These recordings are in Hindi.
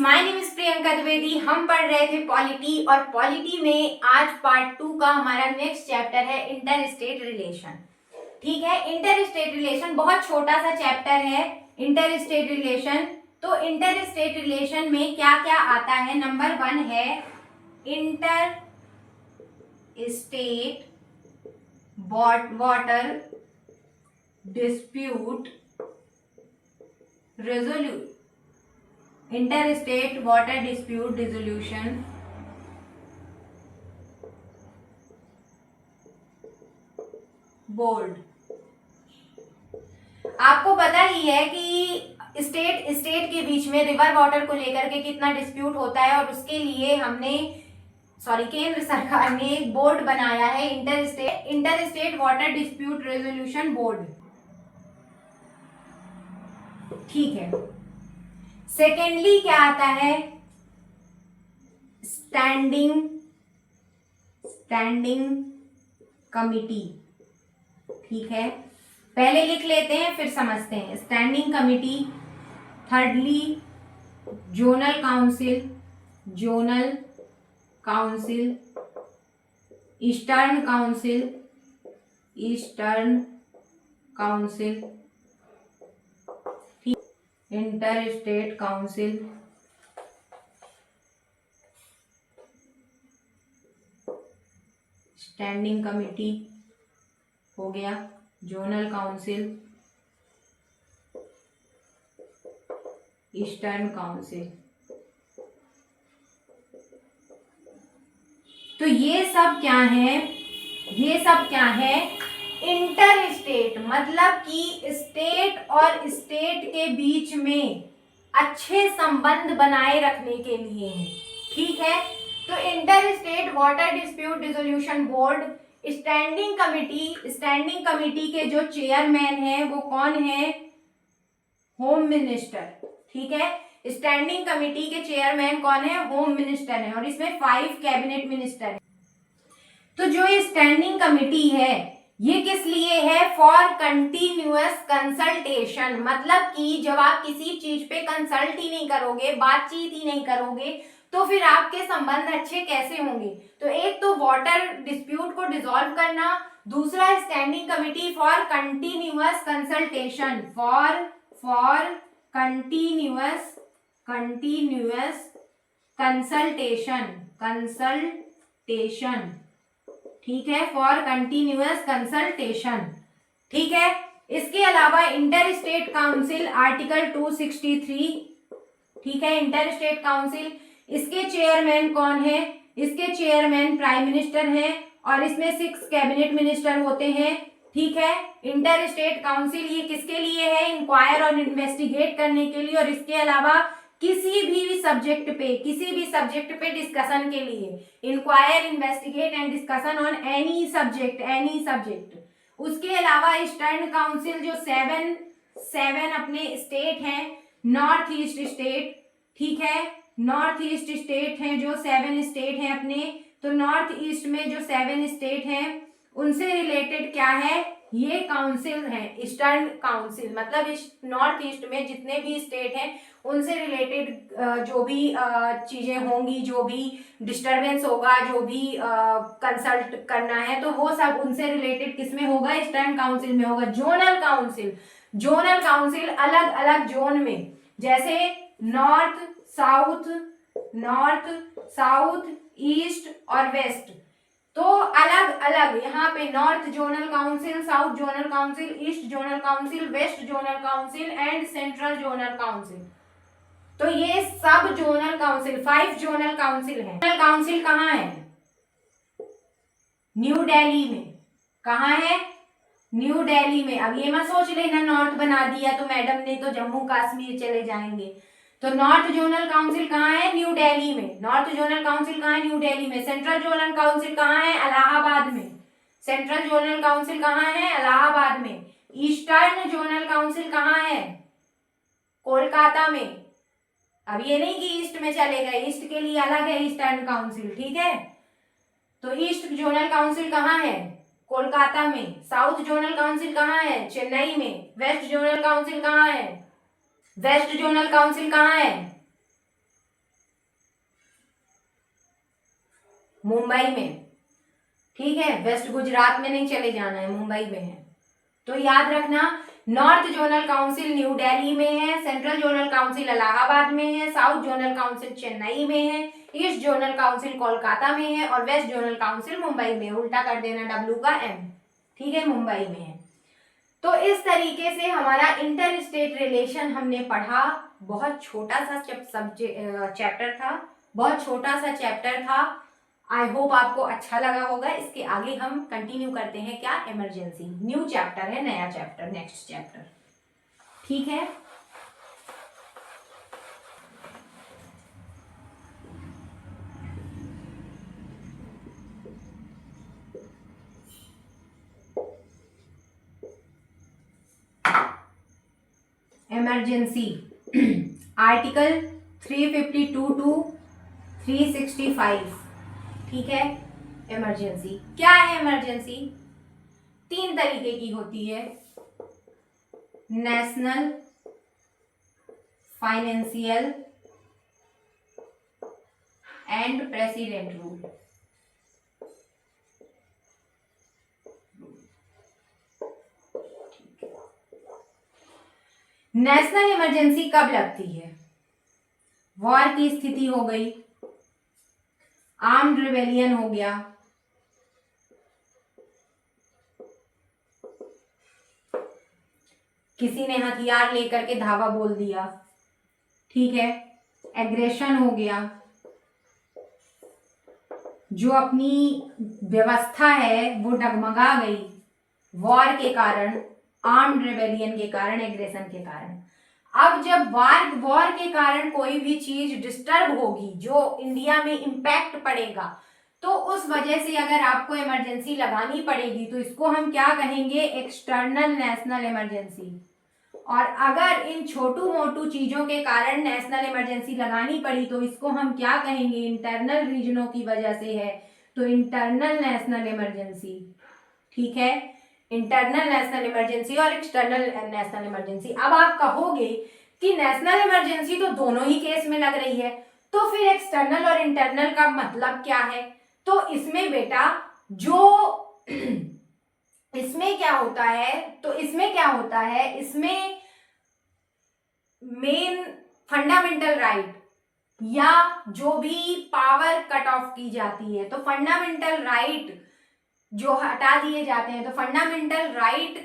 My name is Priyanka Dwivedi. हम पढ़ रहे थे पॉलिटी और पॉलिटी में आज पार्ट 2 का हमारा नेक्स्ट चैप्टर है इंटर स्टेट रिलेशन। ठीक है, इंटर स्टेट रिलेशन बहुत छोटा सा चैप्टर है इंटर स्टेट रिलेशन। तो इंटर स्टेट रिलेशन में क्या क्या आता है? नंबर 1 है inter state water dispute resolution, inter state water dispute resolution board. आपको पता ही है कि स्टेट के बीच में रिवर वाटर को लेकर के कितना डिस्प्यूट होता है और उसके लिए केंद्र सरकार ने एक बोर्ड बनाया है inter state water dispute resolution board. ठीक है, सेकेंडली क्या आता है? Standing committee. ठीक है, पहले लिख लेते हैं फिर समझते हैं। Standing committee. Thirdly zonal council, eastern council, inter state council, standing committee हो गया, जोनल काउंसिल, ईस्टर्न काउंसिल। तो ये सब क्या है? इंटर स्टेट मतलब कि स्टेट और स्टेट के बीच में अच्छे संबंध बनाए रखने के लिए है। ठीक है, तो inter state water dispute resolution board standing committee के जो चेयरमैन है वो कौन है? Home minister. ठीक है, स्टैंडिंग कमिटी के चेयरमैन कौन है? होम मिनिस्टर है और इसमें 5 कैबिनेट मिनिस्टर है। तो जो ये स्टैंडिंग कमिटी है ये किस लिए है? For continuous consultation. मतलब कि जब आप किसी चीज पे कंसल्ट ही नहीं करोगे, बातचीत ही नहीं करोगे, तो फिर आपके संबंध अच्छे कैसे होंगे? तो एक तो वाटर डिस्प्यूट को डिसॉल्व करना, दूसरा standing committee for continuous consultation, for continuous consultation. ठीक है, फॉर कंटिन्यूअस कंसल्टेशन। ठीक है, इसके अलावा इंटर स्टेट काउंसिल आर्टिकल 263। ठीक है, इंटर स्टेट काउंसिल, इसके चेयरमैन कौन है? इसके चेयरमैन प्राइम मिनिस्टर हैं और इसमें 6 कैबिनेट मिनिस्टर होते हैं। ठीक है, इंटर स्टेट काउंसिल ये किसके लिए है? इंक्वायर और इन्वेस्टिगेट करने के लिए और इसके अलावा किसी भी सब्जेक्ट पे डिस्कशन के लिए। Inquire, investigate and discussion on any subject. उसके अलावा ईस्टर्न काउंसिल जो 7 अपने स्टेट हैं, नॉर्थ ईस्ट स्टेट। ठीक है, नॉर्थ ईस्ट स्टेट हैं जो 7 स्टेट हैं अपने, तो नॉर्थ ईस्ट में जो 7 स्टेट हैं उनसे रिलेटेड क्या है? ये काउंसिल है ईस्टर्न काउंसिल। मतलब इस नॉर्थ ईस्ट में जितने भी स्टेट हैं उनसे रिलेटेड जो भी चीजें होंगी, जो भी डिस्टरबेंस होगा, जो भी कंसल्ट करना है, तो वो सब उनसे रिलेटेड किसमें होगा? ईस्टर्न काउंसिल में होगा। जोनल काउंसिल अलग अलग जोन में, जैसे नॉर्थ साउथ ईस्ट और वेस्ट, तो अलग अलग यहाँ पे north zonal council, south zonal council, east zonal council, west zonal council and central zonal council. तो ये सब जोनल काउंसिल 5 जोनल काउंसिल है। जोनल काउंसिल कहाँ है? न्यू दिल्ली में। कहाँ है? न्यू दिल्ली में। अब ये मत सोच लेना नॉर्थ बना दिया तो मैडम ने तो जम्मू कश्मीर चले जाएंगे। तो नॉर्थ जोनल काउंसिल कहाँ है? न्यू दिल्ली में। नॉर्थ जोनल काउंसिल कहाँ है? न्यू दिल्ली में। सेंट्रल जोनल काउंसिल कहाँ है? इलाहाबाद में। सेंट्रल जोनल काउंसिल कहाँ है? इलाहाबाद में। ईस्टर्न जोनल काउंसिल कहाँ है? कोलकाता में। अब ये नहीं कि ईस्ट में चले गए, ईस्ट के लिए अलग है ईस्टर्न काउंसिल। ठीक है, तो ईस्ट जोनल काउंसिल कहाँ है? कोलकाता में। साउथ जोनल काउंसिल कहाँ है? चेन्नई में। वेस्ट जोनल काउंसिल कहाँ है? मुंबई में, ठीक है, वेस्ट गुजरात में नहीं चले जाना है, मुंबई में है। तो याद रखना, north zonal council new Delhi में है, सेंट्रल जोनल काउंसिल इलाहाबाद में है, साउथ जोनल काउंसिल चेन्नई में है, ईस्ट जोनल काउंसिल कोलकाता में है और वेस्ट जोनल काउंसिल मुंबई में। उल्टा कर देना डब्ल्यू का एम, ठीक है, मुंबई में है। तो इस तरीके से हमारा इंटर स्टेट रिलेशन हमने पढ़ा। बहुत छोटा सा चैप्टर था, बहुत छोटा सा चैप्टर था। आई होप आपको अच्छा लगा होगा। इसके आगे हम कंटिन्यू करते हैं क्या, इमरजेंसी, न्यू चैप्टर है, नया चैप्टर, नेक्स्ट चैप्टर, ठीक है। इमरजेंसी आर्टिकल 352 टू 365, ठीक है। इमरजेंसी क्या है? इमरजेंसी 3 तरीके की होती है, national, financial and president rule. National emergency कब लगती है? वॉर की स्थिति हो गई, आर्म्ड रिबेलियन हो गया, किसी ने हथियार लेकर के धावा बोल दिया, ठीक है, एग्रेशन हो गया, जो अपनी व्यवस्था है वो डगमगा गई वॉर के कारण, आर्म्ड रिबेलियन के कारण, एग्रेशन के कारण। अब जब वॉर के कारण कोई भी चीज डिस्टर्ब होगी, जो इंडिया में इम्पैक्ट पड़ेगा, तो उस वजह से अगर आपको इमरजेंसी लगानी पड़ेगी तो इसको हम क्या कहेंगे? External national emergency. और अगर इन छोटू मोटू चीजों के कारण नेशनल इमरजेंसी लगानी पड़ी तो इसको हम क्या कहेंगे? इंटरनल रीजनों की वजह से है तो इंटरनल नेशनल इमरजेंसी, ठीक है, इंटरनल नेशनल इमरजेंसी और एक्सटर्नल नेशनल इमरजेंसी। अब आप कहोगे कि नेशनल इमरजेंसी तो दोनों ही केस में लग रही है, तो फिर एक्सटर्नल और इंटरनल का मतलब क्या है? तो इसमें बेटा जो इसमें क्या होता है, तो इसमें क्या होता है, इसमें मेन फंडामेंटल राइट या जो भी पावर कट ऑफ की जाती है, तो फंडामेंटल राइट जो हटा दिए जाते हैं, तो फंडामेंटल राइट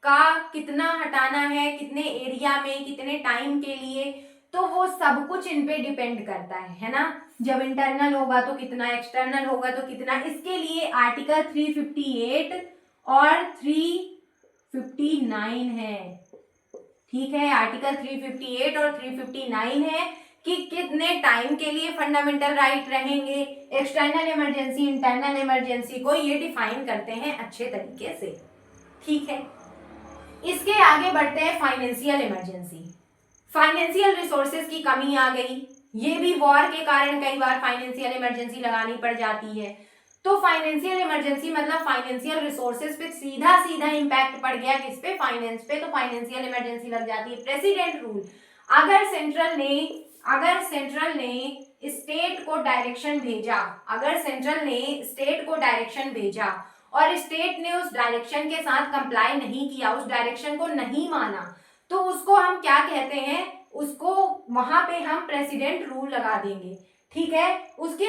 का कितना हटाना है, कितने एरिया में, कितने टाइम के लिए, तो वो सब कुछ इन पे डिपेंड करता है ना। जब इंटरनल होगा तो कितना, एक्सटर्नल होगा तो कितना। इसके लिए आर्टिकल 358 और 359 है, ठीक है, आर्टिकल 358 और 359 है कि कितने टाइम के लिए फंडामेंटल राइट रहेंगे। एक्सटर्नल इमरजेंसी, इंटरनल इमरजेंसी को ये डिफाइन करते हैं अच्छे तरीके से, ठीक है। इसके आगे बढ़ते हैं फाइनेंशियल इमरजेंसी। फाइनेंशियल रिसोर्सेज की कमी आ गई, ये भी वॉर के कारण कई बार फाइनेंशियल इमरजेंसी लगानी पड़ जाती है। तो फाइनेंशियल इमरजेंसी मतलब फाइनेंशियल रिसोर्सेज पे सीधा सीधा इंपैक्ट पड़ गया, किस पे? फाइनेंस पे, तो फाइनेंशियल इमरजेंसी लग जाती है। प्रेसिडेंट रूल, अगर सेंट्रल ने स्टेट को डायरेक्शन भेजा, अगर सेंट्रल ने स्टेट को डायरेक्शन भेजा और स्टेट ने उस डायरेक्शन के साथ कंप्लाई नहीं किया, उस डायरेक्शन को नहीं माना, तो उसको हम क्या कहते हैं? उसको वहां पे हम प्रेसिडेंट रूल लगा देंगे, ठीक है। उसके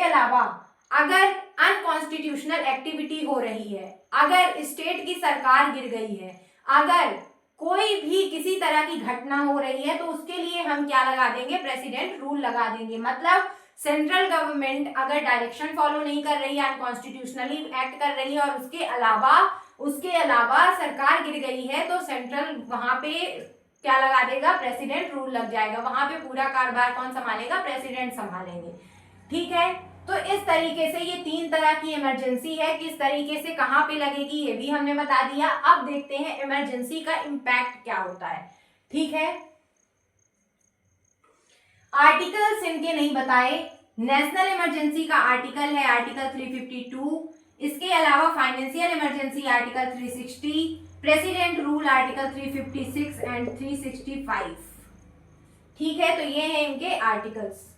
अलावा अगर अनकॉन्स्टिट्यूशनल एक्टिविटी हो रही है, अगर स्टेट की सरकार गिर गई है, अगर कोई भी किसी तरह की घटना हो रही है, तो उसके लिए हम क्या लगा देंगे? प्रेसिडेंट रूल लगा देंगे। मतलब सेंट्रल गवर्नमेंट अगर डायरेक्शन फॉलो नहीं कर रही है, अनकॉन्स्टिट्यूशनली एक्ट कर रही है और उसके अलावा सरकार गिर गई है, तो सेंट्रल वहां पे क्या लगा देगा? प्रेसिडेंट रूल लग जाएगा। वहां पे पूरा कारोबार कौन संभालेगा? प्रेसिडेंट संभालेंगे, ठीक है। तो इस तरीके से ये 3 तरह की इमरजेंसी है, किस तरीके से कहां पे लगेगी ये भी हमने बता दिया। अब देखते हैं इमरजेंसी का इम्पैक्ट क्या होता है, ठीक है। आर्टिकल्स इनके नहीं बताए। नेशनल इमरजेंसी का आर्टिकल है आर्टिकल 352, इसके अलावा financial emergency article 360, president rule article 356 and 365, ठीक है। तो ये है इनके आर्टिकल्स।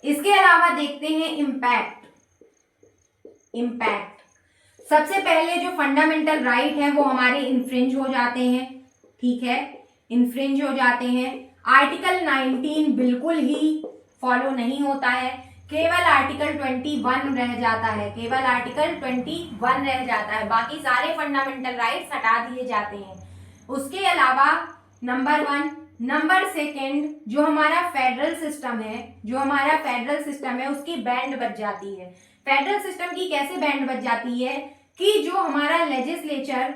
इसके अलावा देखते हैं इम्पैक्ट। सबसे पहले जो फंडामेंटल राइट है वो हमारे इन्फ्रिंज हो जाते हैं, ठीक है, इन्फ्रिंज हो जाते हैं। आर्टिकल 19 बिल्कुल ही फॉलो नहीं होता है, केवल आर्टिकल 21 रह जाता है, केवल आर्टिकल 21 रह जाता है, बाकी सारे फंडामेंटल राइट्स हटा दिए जाते हैं। उसके अलावा नंबर 1, नंबर 2 जो हमारा फेडरल सिस्टम है उसकी बैंड बच जाती है। फेडरल सिस्टम की कैसे बैंड बच जाती है कि जो हमारा लेजिस्लेचर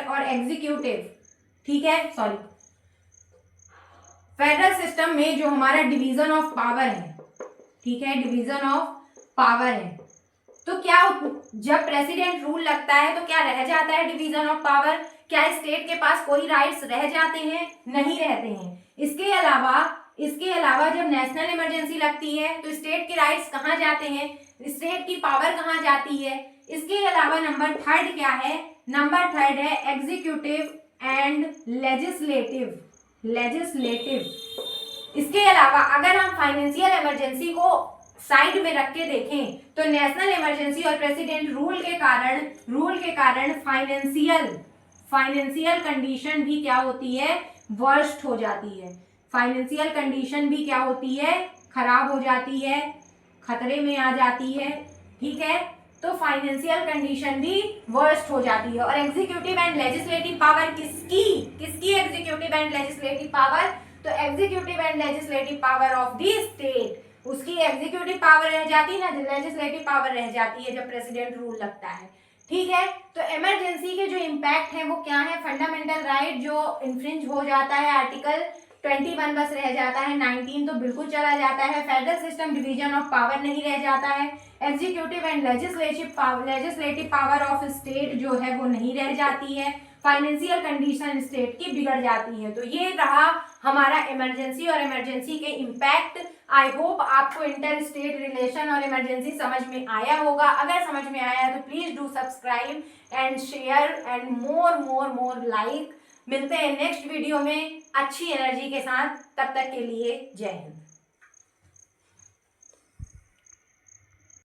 और एग्जीक्यूटिव, ठीक है, सॉरी, फेडरल सिस्टम में जो हमारा डिवीजन ऑफ पावर है, ठीक है, डिवीजन ऑफ पावर है, तो क्या जब प्रेसिडेंट रूल लगता है तो क्या रह जाता है डिवीजन ऑफ पावर? क्या स्टेट के पास कोई राइट्स रह जाते हैं? नहीं रहते हैं। इसके अलावा जब नेशनल इमरजेंसी लगती है तो स्टेट के राइट्स कहाँ जाते हैं? स्टेट की पावर कहाँ जाती है? इसके अलावा नंबर 3 क्या है? नंबर 3 है एग्जीक्यूटिव एंड लेजिस्लेटिव। इसके अलावा अगर हम फाइनेंशियल इमरजेंसी को साइड में रख के देखें तो नेशनल इमरजेंसी और प्रेसिडेंट रूल के कारण फाइनेंशियल कंडीशन भी क्या होती है? वर्स्ट हो जाती है। फाइनेंशियल कंडीशन भी क्या होती है? खराब हो जाती है, खतरे में आ जाती है, ठीक है। तो फाइनेंशियल कंडीशन भी वर्स्ट हो जाती है। और एग्जीक्यूटिव एंड लेजिस्लेटिव पावर किसकी एग्जीक्यूटिव एंड लेजिस्लेटिव पावर? तो executive and legislative power of the state, उसकी एग्जीक्यूटिव पावर रह जाती है ना, लेजिस्लेटिव पावर रह जाती है जब प्रेसिडेंट रूल लगता है, ठीक है। तो इमरजेंसी के जो इम्पैक्ट है वो क्या है? फंडामेंटल राइट जो इन्फ्रिंज हो जाता है, आर्टिकल 21 बस रह जाता है, 19 तो बिल्कुल चला जाता है, federal system division of power नहीं रह जाता है, executive and legislative power of state जो है वो नहीं रह जाती है, फाइनेंशियल कंडीशन स्टेट की बिगड़ जाती है। तो ये रहा हमारा इमरजेंसी और इमरजेंसी के इम्पैक्ट। आई होप आपको इंटर स्टेट रिलेशन और इमरजेंसी समझ में आया होगा। अगर समझ में आया तो please do subscribe and share and more like. मिलते हैं नेक्स्ट वीडियो में अच्छी एनर्जी के साथ, तब तक के लिए जय हिंद।